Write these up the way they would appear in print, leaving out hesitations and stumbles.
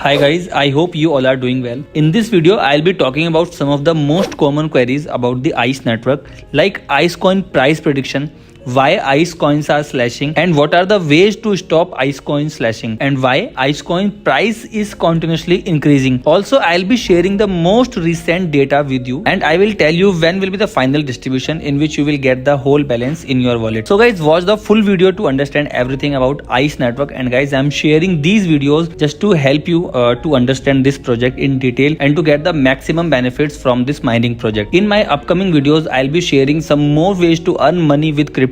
Hi guys, I hope you all are doing well. In this video, I'll be talking about some of the most common queries about the ICE network like ICE coin price prediction, why ICE coins are slashing and what are the ways to stop ICE coin slashing and why ICE coin price is continuously increasing. Also, I'll be sharing the most recent data with you and I will tell you when will be the final distribution in which you will get the whole balance in your wallet. So guys, watch the full video to understand everything about ICE network, and guys, I'm sharing these videos just to help you to understand this project in detail and to get the maximum benefits from this mining project. In my upcoming videos, I'll be sharing some more ways to earn money with crypto.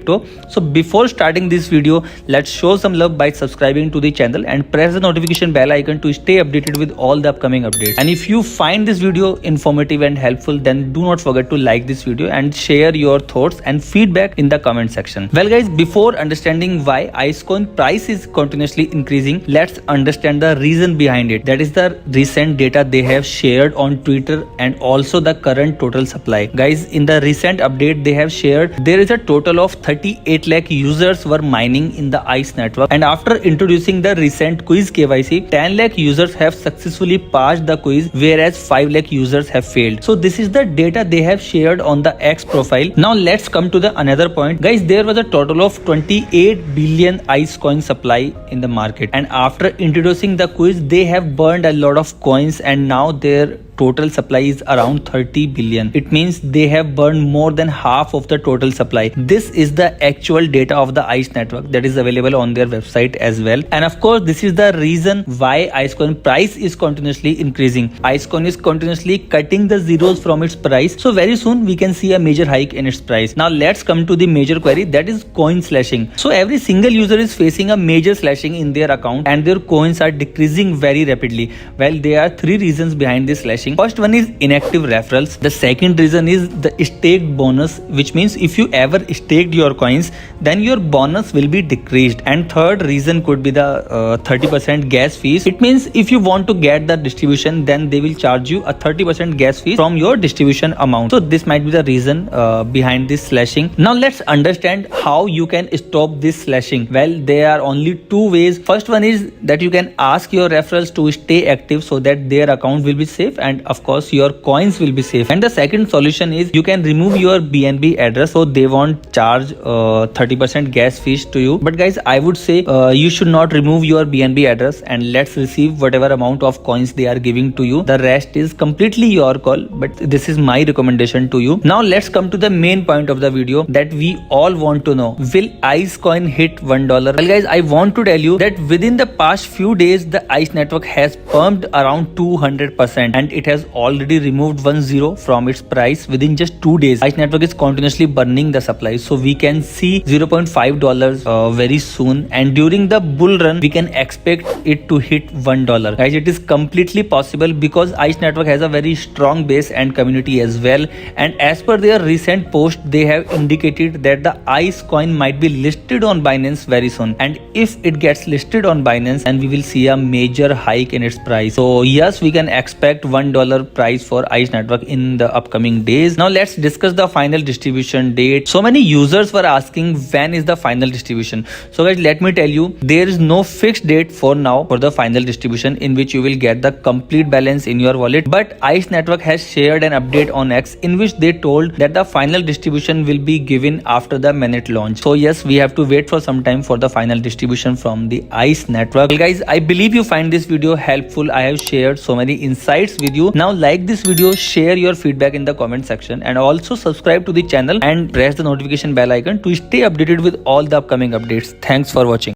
So before starting this video, let's show some love by subscribing to the channel and press the notification bell icon to stay updated with all the upcoming updates. And if you find this video informative and helpful, then do not forget to like this video and share your thoughts and feedback in the comment section. Well guys, before understanding why ICE coin price is continuously increasing, let's understand the reason behind it. That is the recent data they have shared on Twitter and also the current total supply. Guys, in the recent update they have shared, there is a total of 38 lakh users were mining in the ICE network, and after introducing the recent quiz KYC, 10 lakh users have successfully passed the quiz, whereas 5 lakh users have failed. So this is the data they have shared on the X profile. Now let's come to the another point. Guys, there was a total of 28 billion ICE coin supply in the market, and after introducing the quiz they have burned a lot of coins, and now their total supply is around 30 billion. It means they have burned more than half of the total supply. This is the actual data of the ICE network that is available on their website as well. And of course, this is the reason why ICE coin price is continuously increasing. ICE coin is continuously cutting the zeros from its price. So very soon we can see a major hike in its price. Now let's come to the major query, that is coin slashing. So every single user is facing a major slashing in their account and their coins are decreasing very rapidly. Well, there are three reasons behind this slashing. First one is inactive referrals. The second reason is the staked bonus, which means if you ever staked your coins, then your bonus will be decreased. And third reason could be the 30% gas fees. It means if you want to get the distribution, then they will charge you a 30% gas fee from your distribution amount. So this might be the reason behind this slashing. Now let's understand how you can stop this slashing. Well, there are only two ways. First one is that you can ask your referrals to stay active so that their account will be safe and of course your coins will be safe. And the second solution is you can remove your BNB address so they won't charge 30% gas fees to you. But guys, I would say you should not remove your BNB address and let's receive whatever amount of coins they are giving to you. The rest is completely your call, but this is my recommendation to you. Now let's come to the main point of the video that we all want to know. Will ICE coin hit $1? Well guys, I want to tell you that within the past few days the ICE network has pumped around 200% and it has already removed 10 from its price within just 2 days. ICE network is continuously burning the supply, so we can see $0.5 very soon, and during the bull run we can expect it to hit $1. Guys, it is completely possible because ICE network has a very strong base and community as well, and as per their recent post they have indicated that the ICE coin might be listed on Binance very soon, and if it gets listed on Binance, then we will see a major hike in its price. So yes, we can expect $1 price for ICE network in the upcoming days. Now let's discuss the final distribution date. So many users were asking when is the final distribution. So guys, let me tell you, there is no fixed date for now for the final distribution in which you will get the complete balance in your wallet, but ICE network has shared an update on X in which they told that the final distribution will be given after the mainnet launch. So yes, we have to wait for some time for the final distribution from the ICE network. Well guys, I believe you find this video helpful. I have shared so many insights with you. Now like this video, share your feedback in the comment section, and also subscribe to the channel and press the notification bell icon to stay updated with all the upcoming updates. Thanks for watching.